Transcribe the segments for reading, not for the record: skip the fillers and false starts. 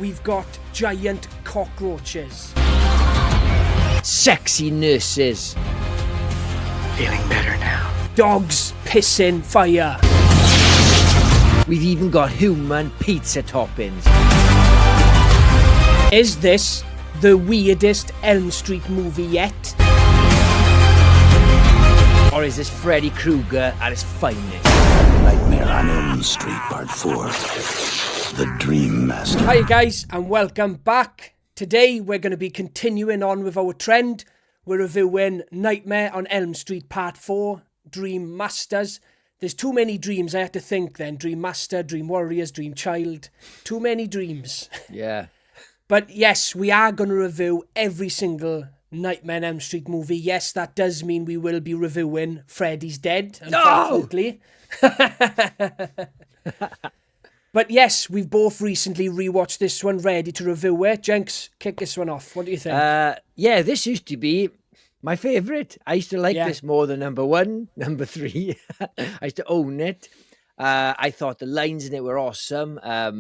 we've got giant cockroaches. Sexy nurses. Feeling better now. Dogs pissing fire. We've even got human pizza toppings. Is this the weirdest Elm Street movie yet? Or is this Freddy Krueger at his finest? Nightmare on Elm Street Part 4. The Dream Master. Hi guys, and welcome back. Today we're going to be continuing on with our trend. We're reviewing Nightmare on Elm Street Part 4, Dream Masters. There's too many dreams, I had to think then. Dream Master, Dream Warriors, Dream Child. Too many dreams. Yeah. But yes, we are going to review every single Nightmare on Elm Street movie. Yes, that does mean we will be reviewing Freddy's Dead, unfortunately. No! But yes, we've both recently rewatched this one, ready to review it. Jenks, kick this one off. What do you think? Yeah, this used to be my favourite. I used to like this more than number 1, number 3. I used to own it. I thought the lines in it were awesome. I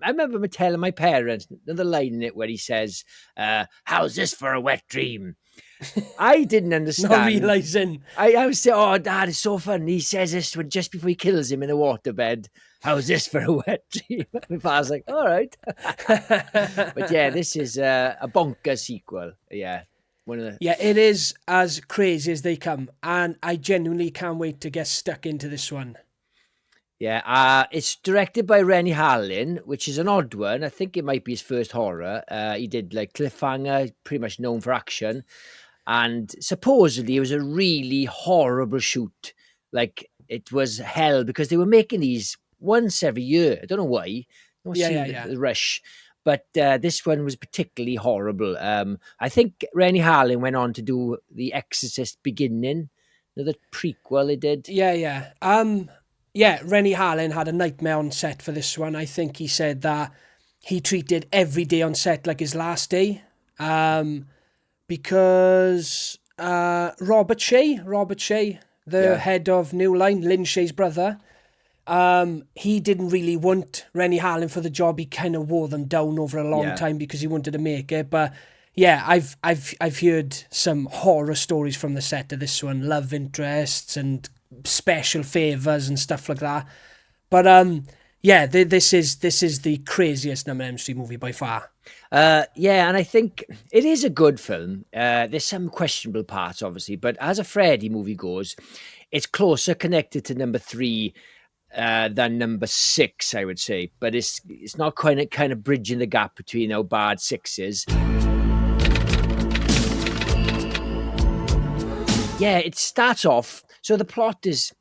remember telling my parents another line in it where he says, "How's this for a wet dream?" I didn't understand. Not realising. I was saying, "Oh, Dad, it's so fun." He says this when just before he kills him in the waterbed. How's this for a wet dream? My father's like, all right. But yeah, this is a bonkers sequel. Yeah. Yeah, it is as crazy as they come. And I genuinely can't wait to get stuck into this one. Yeah, it's directed by Renny Harlin, which is an odd one. I think it might be his first horror. He did like Cliffhanger, pretty much known for action. And supposedly it was a really horrible shoot. Like it was hell because they were making these once every year. I don't know why. The rush. But this one was particularly horrible. I think Renny Harlin went on to do The Exorcist Beginning, the prequel he did. Yeah. Renny Harlin had a nightmare on set for this one. I think he said that he treated every day on set like his last day. Because Robert Shea, the head of New Line, Lynn Shea's brother, he didn't really want Renny Harlin for the job. He kind of wore them down over a long time because he wanted to make it. But yeah, I've heard some horror stories from the set of this one, love interests and special favors and stuff like that. But this is the craziest Nightmare on Elm Street movie by far. And I think it is a good film. There's some questionable parts, obviously, but as a Freddy movie goes, it's closer connected to number 3 than number 6, I would say. But it's not kind of bridging the gap between how bad 6 is. Yeah, it starts off. So the plot is,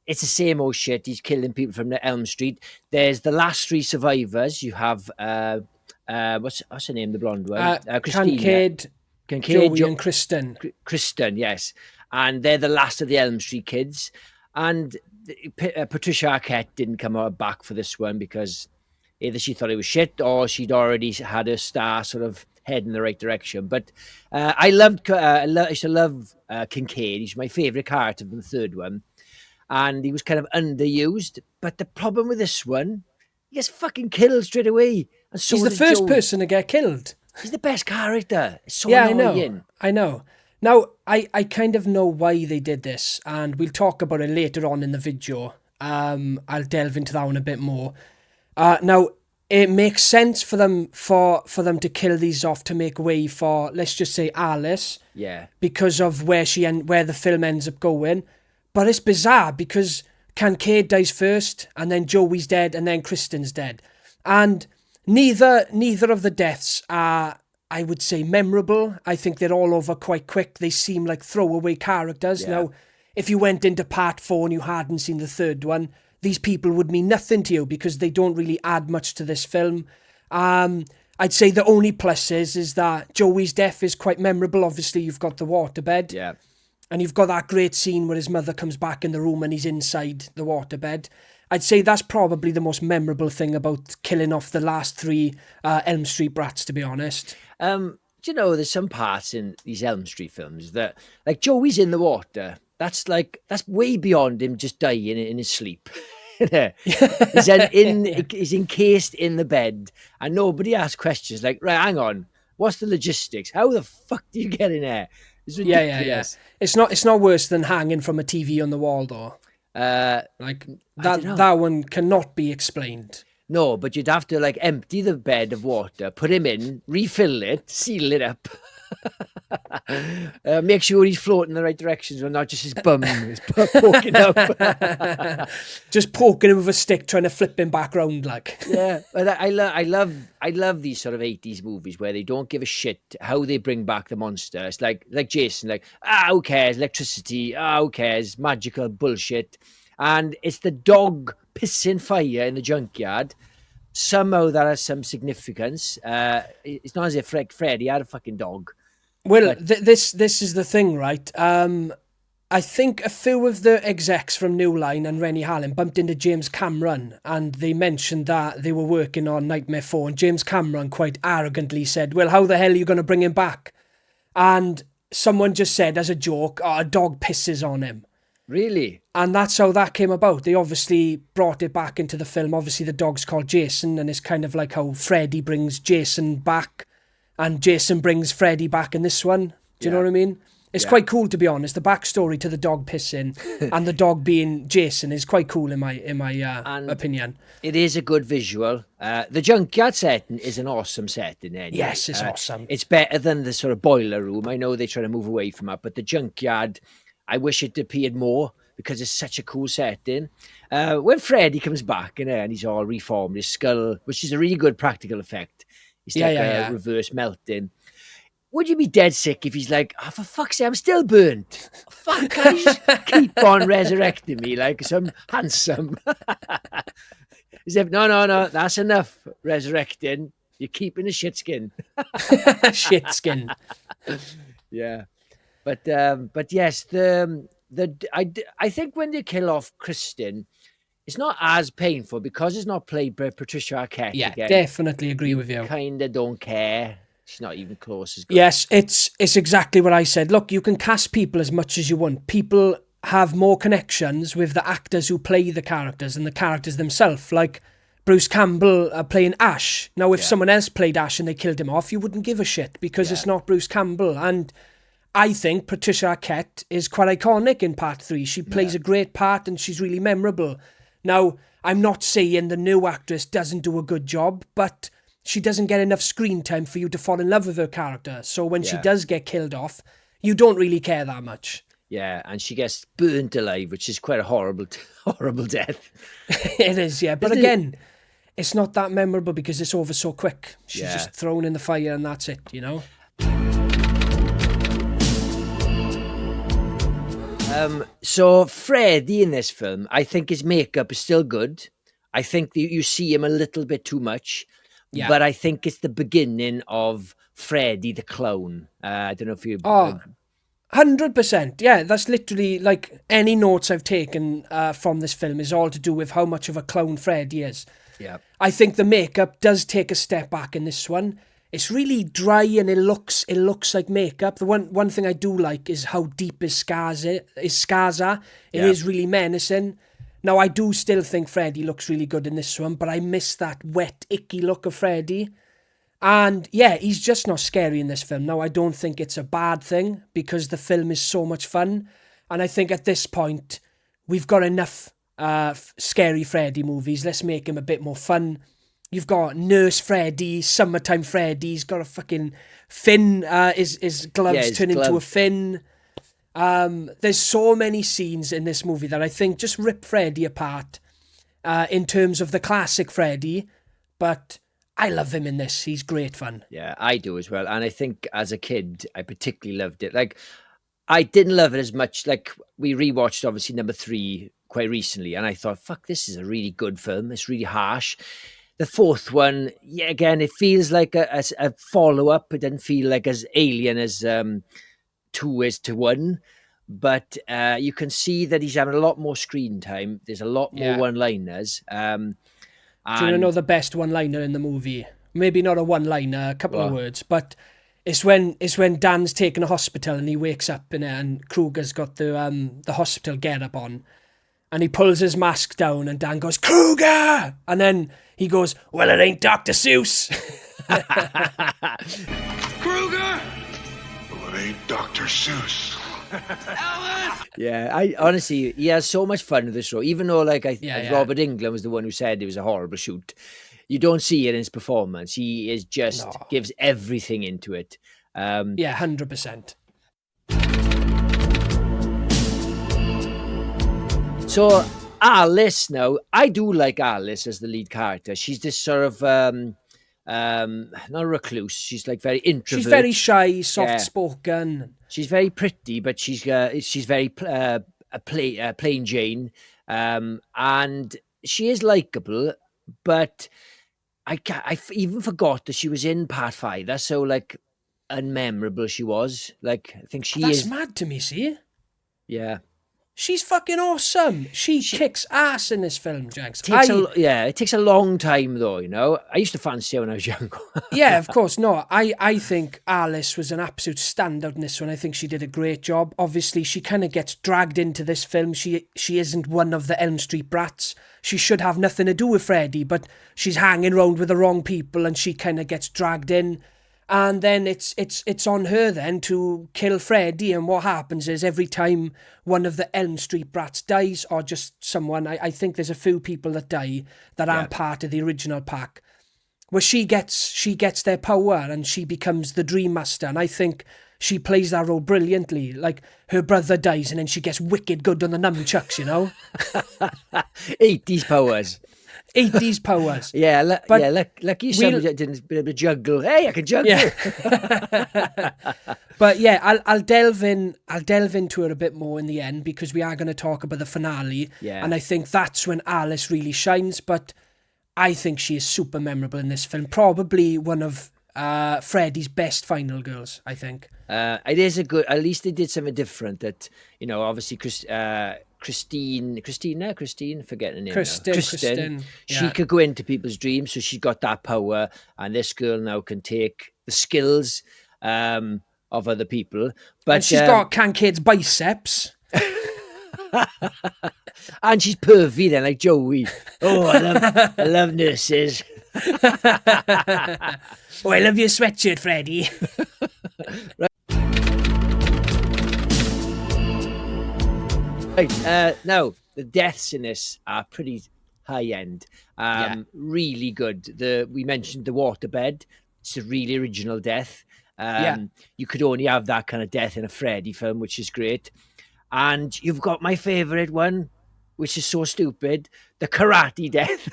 it's the same old shit. He's killing people from the Elm Street. There's the last 3 survivors. You have what's her name? The blonde one, Kincaid, Joey, and Kristen. Kristen, yes, and they're the last of the Elm Street kids. And Patricia Arquette didn't come out back for this one because either she thought it was shit or she'd already had her star sort of head in the right direction. But I used to love Kincaid. He's my favourite character from the third one. And he was kind of underused. But the problem with this one, he gets fucking killed straight away. And so he's the first person to get killed. He's the best character. It's so annoying. I know. Now, I kind of know why they did this, and we'll talk about it later on in the video. I'll delve into that one a bit more. Now, it makes sense for them to kill these off to make way for, let's just say, Alice. Yeah. Because of where the film ends up going. But it's bizarre because Kincaid dies first, and then Joey's dead, and then Kristen's dead. And neither of the deaths are, I would say, memorable. I think they're all over quite quick. They seem like throwaway characters. Yeah. Now, if you went into part 4 and you hadn't seen the third one, these people would mean nothing to you because they don't really add much to this film. I'd say the only plus is that Joey's death is quite memorable. Obviously, you've got the waterbed. Yeah. And you've got that great scene where his mother comes back in the room and he's inside the waterbed. I'd say that's probably the most memorable thing about killing off the last 3 Elm Street brats, to be honest. Do you know, there's some parts in these Elm Street films that, like Joey's in the water. That's way beyond him just dying in his sleep. He's encased in the bed, and nobody asks questions like, right, hang on, what's the logistics? How the fuck do you get in there? It's ridiculous. Yeah. It's not worse than hanging from a TV on the wall, though. Like that one cannot be explained. No, but you'd have to like empty the bed of water, put him in, refill it, seal it up. Make sure he's floating in the right directions, or not just his bum is poking up. Just poking him with a stick, trying to flip him back round, like. Yeah, but I love these sort of 80s movies where they don't give a shit how they bring back the monster. It's like Jason, like, who cares? Electricity, who cares? Magical bullshit. And it's the dog pissing fire in the junkyard. Somehow that has some significance. It's not as if Freddy had a fucking dog. Well, this is the thing, right? I think a few of the execs from New Line and Renny Harlin bumped into James Cameron, and they mentioned that they were working on Nightmare 4, and James Cameron quite arrogantly said, well, how the hell are you going to bring him back? And someone just said as a joke, a dog pisses on him. Really? And that's how that came about. They obviously brought it back into the film. Obviously, the dog's called Jason, and it's kind of like how Freddy brings Jason back, and Jason brings Freddy back in this one. Do you know what I mean? It's quite cool, to be honest. The backstory to the dog pissing and the dog being Jason is quite cool in my opinion. It is a good visual. The junkyard setting is an awesome setting. Anyway. Yes, it's awesome. It's better than the sort of boiler room. I know they try to move away from it, but the junkyard, I wish it appeared more because it's such a cool setting. When Freddy comes back and he's all reformed, his skull, which is a really good practical effect. It's like a reverse melting. Would you be dead sick if he's like, for fuck's sake, I'm still burnt. Fuck, can you just keep on resurrecting me like some handsome? As if, no, that's enough resurrecting. You're keeping the shit skin. Shit skin. Yeah. But yes, I think when they kill off Kristen, it's not as painful because it's not played by Patricia Arquette. Yeah, again. definitely agree with you. Kind of don't care. She's not even close as good. Yes, it's exactly what I said. Look, you can cast people as much as you want. People have more connections with the actors who play the characters than the characters themselves. Like Bruce Campbell playing Ash. Now, if someone else played Ash and they killed him off, you wouldn't give a shit because it's not Bruce Campbell. And I think Patricia Arquette is quite iconic in Part 3. She plays a great part and she's really memorable. Now, I'm not saying the new actress doesn't do a good job, but she doesn't get enough screen time for you to fall in love with her character. So when she does get killed off, you don't really care that much. Yeah, and she gets burnt alive, which is quite a horrible death. It is, yeah. But again, it's not that memorable because it's over so quick. She's just thrown in the fire and that's it, you know? So Freddy in this film, I think his makeup is still good. I think you see him a little bit too much. Yeah. But I think it's the beginning of Freddy the clown. I don't know if you... 100%. Yeah, that's literally like any notes I've taken from this film is all to do with how much of a clown Freddy is. Yeah. I think the makeup does take a step back in this one. It's really dry and it looks like makeup. The one thing I do like is how deep his scars are. It is really menacing. Now, I do still think Freddy looks really good in this one, but I miss that wet, icky look of Freddy. And yeah, he's just not scary in this film. Now, I don't think it's a bad thing because the film is so much fun. And I think at this point, we've got enough scary Freddy movies. Let's make him a bit more fun. You've got Nurse Freddy, Summertime Freddy. He's got a fucking fin. His gloves turn into a fin. There's so many scenes in this movie that I think just rip Freddy apart in terms of the classic Freddy, but I love him in this. He's great fun. Yeah, I do as well. And I think as a kid, I particularly loved it. Like, I didn't love it as much. Like, we rewatched, obviously, number 3 quite recently, and I thought, fuck, this is a really good film. It's really harsh. The fourth one, yeah, again, it feels like a follow-up. It doesn't feel like as alien as 2 is to 1. But you can see that he's having a lot more screen time. There's a lot more one-liners. Do you want to know the best one-liner in the movie? Maybe not a one-liner, a couple of words, but it's when Dan's taken a hospital and he wakes up and Kruger's got the hospital get-up on. And he pulls his mask down and Dan goes, Krueger! And then he goes, well, it ain't Dr. Seuss. Krueger! Well, it ain't Dr. Seuss. Yeah, I honestly, he has so much fun with this show. Even though, like, Robert Englund was the one who said it was a horrible shoot. You don't see it in his performance. He is just gives everything into it. 100%. So Alice, now I do like Alice as the lead character. She's this sort of not a recluse. She's like very introvert. She's very shy, soft-spoken. She's very pretty, but she's very plain Jane, and she is likable. But I even forgot that she was in part 5. That's so like unmemorable she was. Like I think That's mad to me. See, yeah. She's fucking awesome. She kicks ass in this film, Jenks. It takes a long time though, you know. I used to fancy her when I was younger. Yeah, of course. No, I think Alice was an absolute standout in this one. I think she did a great job. Obviously, she kind of gets dragged into this film. She isn't one of the Elm Street brats. She should have nothing to do with Freddy, but she's hanging around with the wrong people and she kind of gets dragged in. And then it's on her then to kill Freddy. And what happens is every time one of the Elm Street brats dies, or just someone, I think there's a few people that die that aren't part of the original pack, where she gets their power and she becomes the Dream Master. And I think she plays that role brilliantly. Like her brother dies and then she gets wicked good on the nunchucks, you know? 80s powers. 80s powers. Lucky somebody that didn't be able to juggle. Hey, I can juggle. Yeah. But yeah, I'll delve into it a bit more in the end because we are going to talk about the finale. Yeah. And I think that's when Alice really shines. But I think she is super memorable in this film. Probably one of Freddy's best final girls, I think. It is a good, at least they did something different that, you know, obviously Christine, forgetting her name. Kristen. She could go into people's dreams, so she got that power, and this girl now can take the skills of other people. But and she's got Kincaid's biceps. And she's pervy then, like Joey. Oh, I love nurses. Oh, I love your sweatshirt, Freddy. Right, now the deaths in this are pretty high end. Really good. We mentioned the waterbed. It's a really original death. You could only have that kind of death in a Freddy film, which is great. And you've got my favorite one, which is so stupid, the karate death.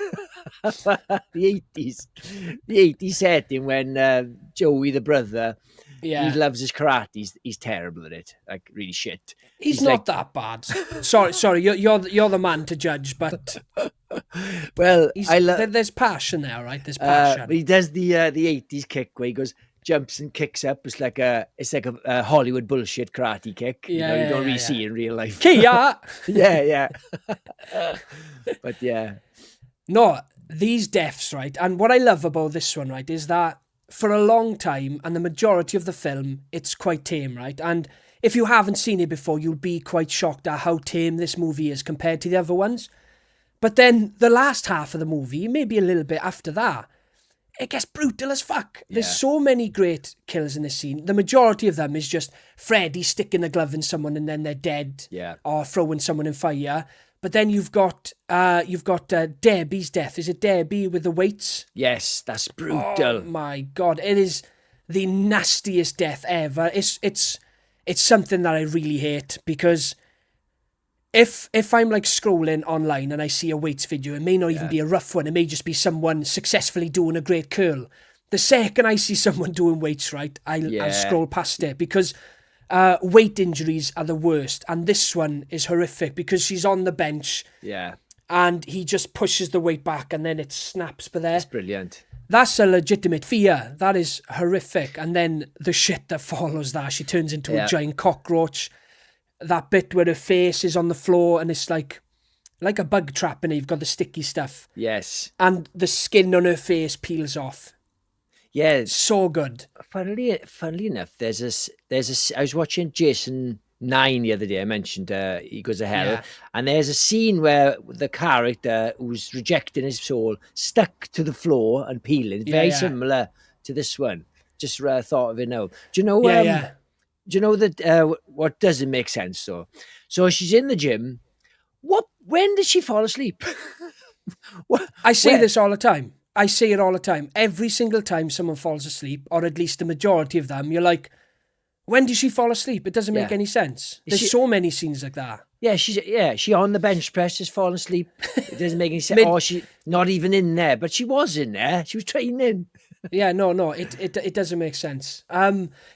The 80s setting when Joey, the brother, he loves his karate. He's terrible at it, like really shit. He's not like, that bad. Sorry, you're the man to judge, but well, there's passion there, right? There's passion. He does the 80s kick where he jumps and kicks up. It's like a Hollywood bullshit karate kick. You don't really see in real life. Kia! yeah. But yeah. No, these deaths, right? And what I love about this one, right, is that for a long time, and the majority of the film, it's quite tame, right? And if you haven't seen it before, you'll be quite shocked at how tame this movie is compared to the other ones. But then the last half of the movie, maybe a little bit after that, it gets brutal as fuck. There's so many great kills in this scene. The majority of them is just Freddy sticking a glove in someone and then they're dead. Yeah. Or throwing someone in fire. But then you've got Debbie's death. Is it Debbie with the weights? Yes, that's brutal. Oh my God. It is the nastiest death ever. It's something that I really hate because if I'm like scrolling online and I see a weights video, it may not even be a rough one. It may just be someone successfully doing a great curl. The second I see someone doing weights, right, I'll scroll past it because weight injuries are the worst. And this one is horrific because she's on the bench. Yeah. And he just pushes the weight back and then it snaps for there. That's brilliant. That's a legitimate fear. That is horrific. And then the shit that follows that, she turns into a giant cockroach. That bit where her face is on the floor and it's like a bug trap and you've got the sticky stuff. Yes. And the skin on her face peels off. Yeah. So good. Funnily enough, there's a I was watching Jason 9 the other day. I mentioned he goes to hell. Yeah. And there's a scene where the character who's rejecting his soul stuck to the floor and peeling. Very similar to this one. Just thought of it now. Do you know? Do you know that what doesn't make sense though? So she's in the gym. When did she fall asleep? I say this all the time. I say it all the time. Every single time someone falls asleep, or at least the majority of them, you're like, when did she fall asleep? It doesn't make any sense. There's so many scenes like that. Yeah, she on the bench press just falling asleep. It doesn't make any sense. Or she not even in there, but she was in there. She was training. Yeah, no, it doesn't make sense.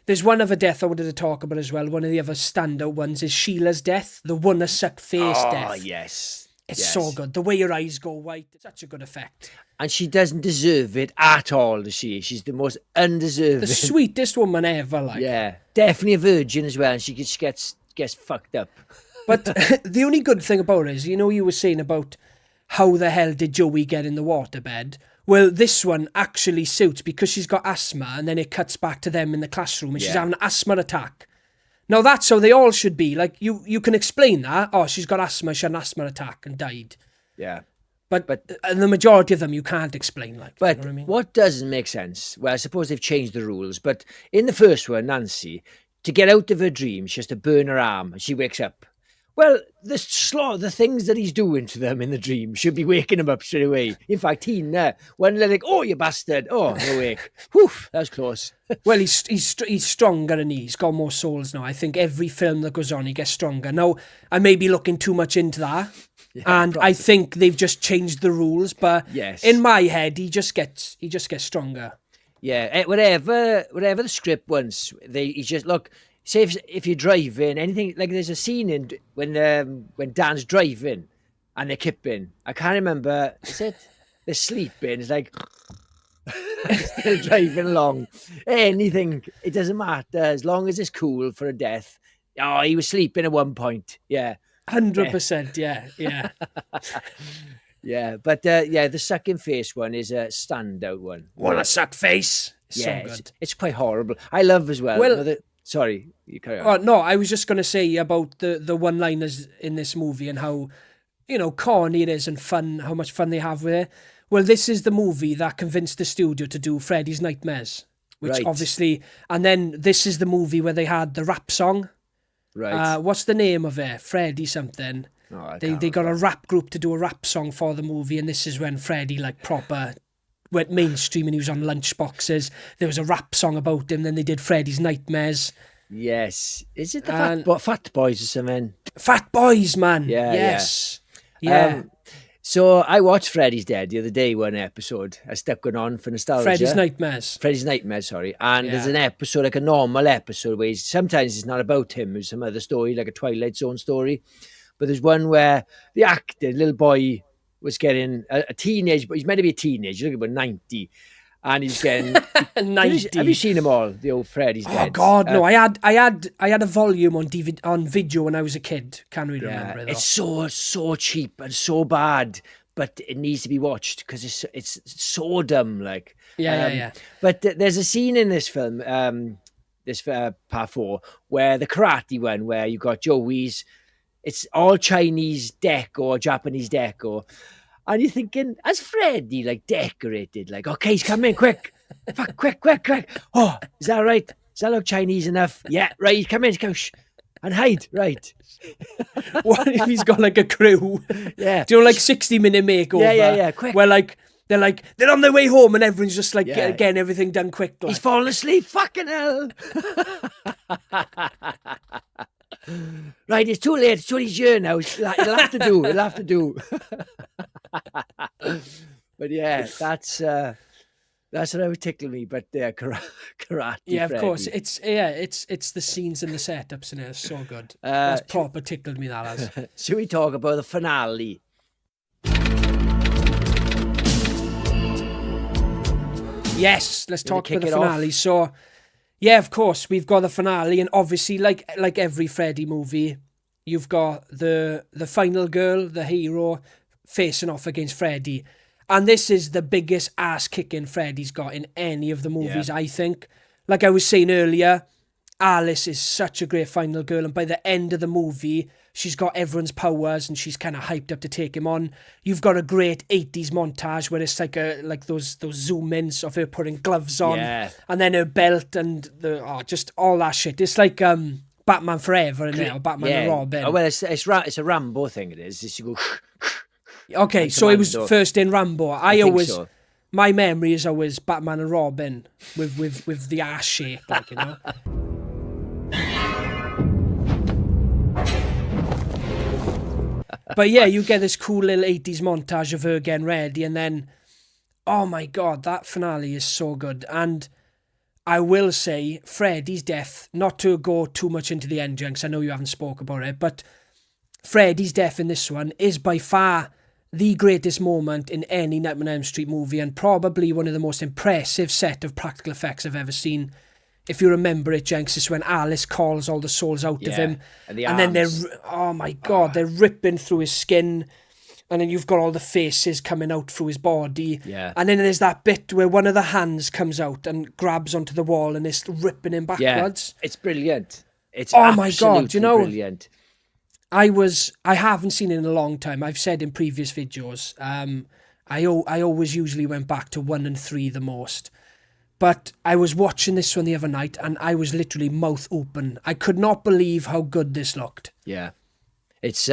There's one other death I wanted to talk about as well. One of the other standout ones is Sheila's death, the one-a-suck face death. Oh, yes. It's so good. The way her eyes go white, it's such a good effect. And she doesn't deserve it at all, does she? She's the most undeserving. The sweetest woman ever, like. Yeah, definitely a virgin as well, and she just gets fucked up. But the only good thing about it is, you were saying about how the hell did Joey get in the waterbed? Well, this one actually suits because she's got asthma, and then it cuts back to them in the classroom, and she's having an asthma attack. Now, that's how they all should be. Like, you can explain that. Oh, she's got asthma, she had an asthma attack and died. Yeah. But the majority of them you can't explain. Like, but you know what I mean? What doesn't make sense, well, I suppose they've changed the rules, but in the first one, Nancy, to get out of her dream, she has to burn her arm, and she wakes up. Well, the things that he's doing to them in the dream should be waking him up straight away. In fact, when they're like, oh, you bastard. Oh, no wake. Whew, that was close. Well, he's stronger and he's got more souls now. I think every film that goes on, he gets stronger. Now, I may be looking too much into that. Yeah, and probably. I think they've just changed the rules. But in my head, he just gets stronger. Yeah, whatever the script wants, he just, look... Say if you're driving, anything, like there's a scene in when Dan's driving and they're kipping. I can't remember, is it? They're sleeping. It's like, still driving along. Anything, it doesn't matter as long as it's cool for a death. Oh, he was sleeping at one point. Yeah. 100%, yeah. Yeah, but the sucking face one is a standout one. Wanna suck face? Yeah, so good. It's quite horrible. I love as well. Well, sorry, you carry on. Oh, no, I was just going to say about the one-liners in this movie and how, corny it is and fun, how much fun they have with it. Well, this is the movie that convinced the studio to do Freddy's Nightmares, which obviously... And then this is the movie where they had the rap song. Right. What's the name of it? Freddy something. Oh, they got a rap group to do a rap song for the movie, and this is when Freddy, like, proper... went mainstream and he was on lunchboxes. There was a rap song about him. Then they did Freddy's Nightmares. Yes. Is it the Fat Boys or something? Fat Boys, man. Yeah. Yes. Yeah. So I watched Freddy's Dead the other day, one episode. I stuck it on for nostalgia. Freddy's Nightmares, sorry. And there's an episode, like a normal episode, where sometimes it's not about him. There's some other story, like a Twilight Zone story. But there's one where the actor, little boy, was getting a teenage, but he's meant to be a teenager, he's about 90, and he's getting 90. Have you seen them all? The old Freddy's Dead? Oh God, no! I had a volume on DVD on video when I was a kid. Can't really remember it. Though. It's so cheap and so bad, but it needs to be watched because it's so dumb. Like yeah. But there's a scene in this film, this part 4, where the karate one, where you got Joey's. It's all Chinese decor, Japanese decor. And you're thinking, as Freddy, like, decorated, like, okay, he's coming, quick. Fuck, quick. Oh, is that right? Does that look Chinese enough? Yeah, right, he's coming, shh. And hide, right. What if he's got, like, a crew? Yeah. Do you know, like, 60-minute makeover? Yeah, quick. Where, like, they're on their way home and everyone's just, like, getting everything done quick. Like. He's falling asleep, fucking hell. Right, it's too late. It's 20 years now. It'll have to do. But yeah, that's what would tickle me. But karate. Yeah, of Freddy. course. It's the scenes and the setups in it. It's so good. That's proper tickled me. That has. Should we talk about the finale? Yes, let's talk about the finale. So. Yeah, of course, we've got the finale, and obviously, like every Freddy movie, you've got the final girl, the hero, facing off against Freddy. And this is the biggest ass-kicking Freddy's got in any of the movies, I think. Like I was saying earlier, Alice is such a great final girl, and by the end of the movie, she's got everyone's powers and she's kind of hyped up to take him on. You've got a great 80s montage where it's like those zoom ins of her putting gloves on, and then her belt and just all that shit. It's like Batman Forever in there, or Batman and Robin. Oh, well, it's a Rambo thing. It is. It's you go. Okay, so it was first in Rambo. I always. So. My memory is always Batman and Robin with the ass shake, like, you know. But yeah, you get this cool little 80s montage of her getting ready, and then, oh my God, that finale is so good. And I will say, Freddy's death, not to go too much into the end, Jenks, I know you haven't spoke about it, but Freddy's death in this one is by far the greatest moment in any Nightmare on Elm Street movie, and probably one of the most impressive set of practical effects I've ever seen. If you remember it, Jenks, it's when Alice calls all the souls out of him. And then they're, oh my God, they're ripping through his skin. And then you've got all the faces coming out through his body. Yeah. And then there's that bit where one of the hands comes out and grabs onto the wall and it's ripping him backwards. Yeah, it's brilliant. It's my God, you know, brilliant. I haven't seen it in a long time. I've said in previous videos, I always usually went back to 1 and 3 the most. But I was watching this one the other night and I was literally mouth open. I could not believe how good this looked. Yeah. It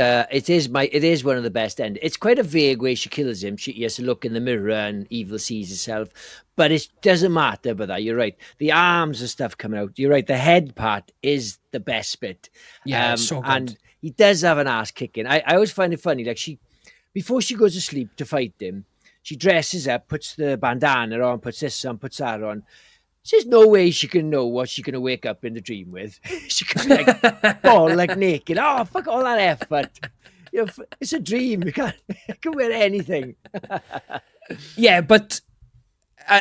is one of the best end. It's quite a vague way she kills him. He has to look in the mirror and evil sees herself. But it doesn't matter about that. You're right. The arms and stuff coming out. You're right. The head part is the best bit. Yeah, it's so good. And he does have an ass kicking. I always find it funny. Like before she goes to sleep to fight him, she dresses up, puts the bandana on, puts this on, puts that on. There's no way she can know what she's going to wake up in the dream with. She could be like, all like naked. Oh, fuck all that effort. You know, it's a dream. You can wear anything. Yeah, but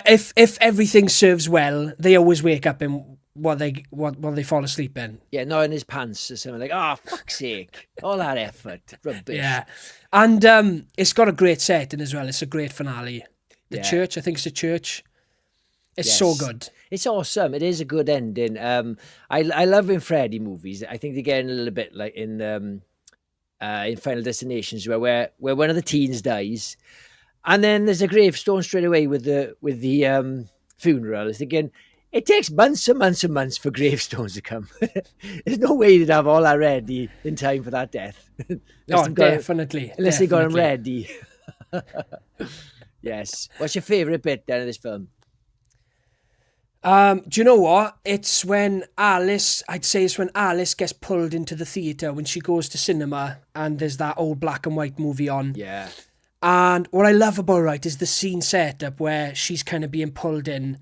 if everything serves well, they always wake up in what they fall asleep in. Yeah, not in his pants or something. Like, oh, fuck's sake. All that effort. Rubbish. Yeah. And it's got a great setting as well. It's a great finale. The church, I think it's a church. It's so good. It's awesome. It is a good ending. I love in Freddy movies. I think they get in a little bit like in Final Destinations where one of the teens dies, and then there's a gravestone straight away with the funeral. I was thinking it takes months and months and months for gravestones to come. There's no way they'd have all that ready in time for that death. Definitely. Unless they got them ready. Yes. What's your favourite bit then of this film? Do you know what? It's when Alice gets pulled into the theatre when she goes to cinema and there's that old black and white movie on. Yeah. And what I love about it is the scene setup where she's kind of being pulled in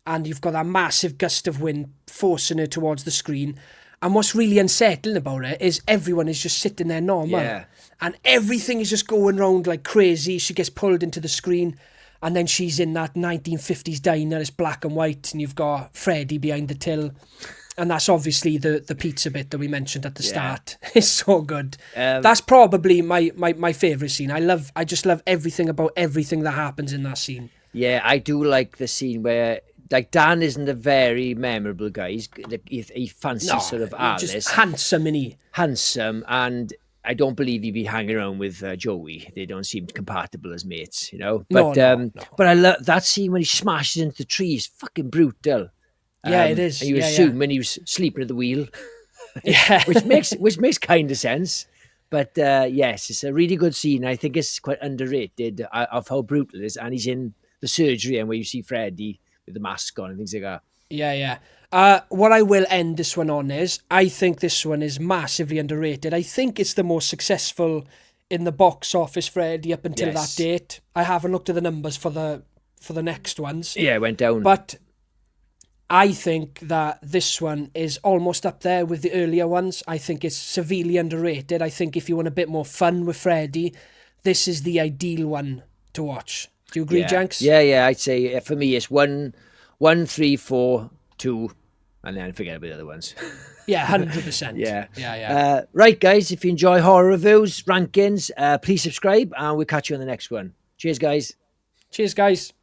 and you've got that massive gust of wind forcing her towards the screen. And what's really unsettling about it is everyone is just sitting there normal. Yeah. And everything is just going round like crazy. She gets pulled into the screen. And then she's in that 1950s diner, it's black and white, and you've got Freddy behind the till. And that's obviously the pizza bit that we mentioned at the start. It's so good. That's probably my favourite scene. I just love everything about everything that happens in that scene. Yeah, I do like the scene where, like, Dan isn't a very memorable guy. He fancies sort of Alice. Just handsome, innit? Handsome, and I don't believe he'd be hanging around with Joey. They don't seem compatible as mates, you know. But but I love that scene when he smashes into the tree. It's fucking brutal. Yeah, it is. And you assume when he was sleeping at the wheel, which makes kind of sense. But yes, it's a really good scene. I think it's quite underrated of how brutal it is. And he's in the surgery and where you see Freddy with the mask on and things like that. Yeah. What I will end this one on is, I think this one is massively underrated. I think it's the most successful in the box office Freddy up until that date. I haven't looked at the numbers for the next ones. Yeah, it went down. But I think that this one is almost up there with the earlier ones. I think it's severely underrated. I think if you want a bit more fun with Freddy, this is the ideal one to watch. Do you agree, Jenks? Yeah. I'd say for me it's 1, 3, 4, 2, and then forget about the other ones. Yeah, 100%. Yeah. Right, guys, if you enjoy horror reviews, rankings, please subscribe, and we'll catch you on the next one. Cheers, guys. Cheers, guys.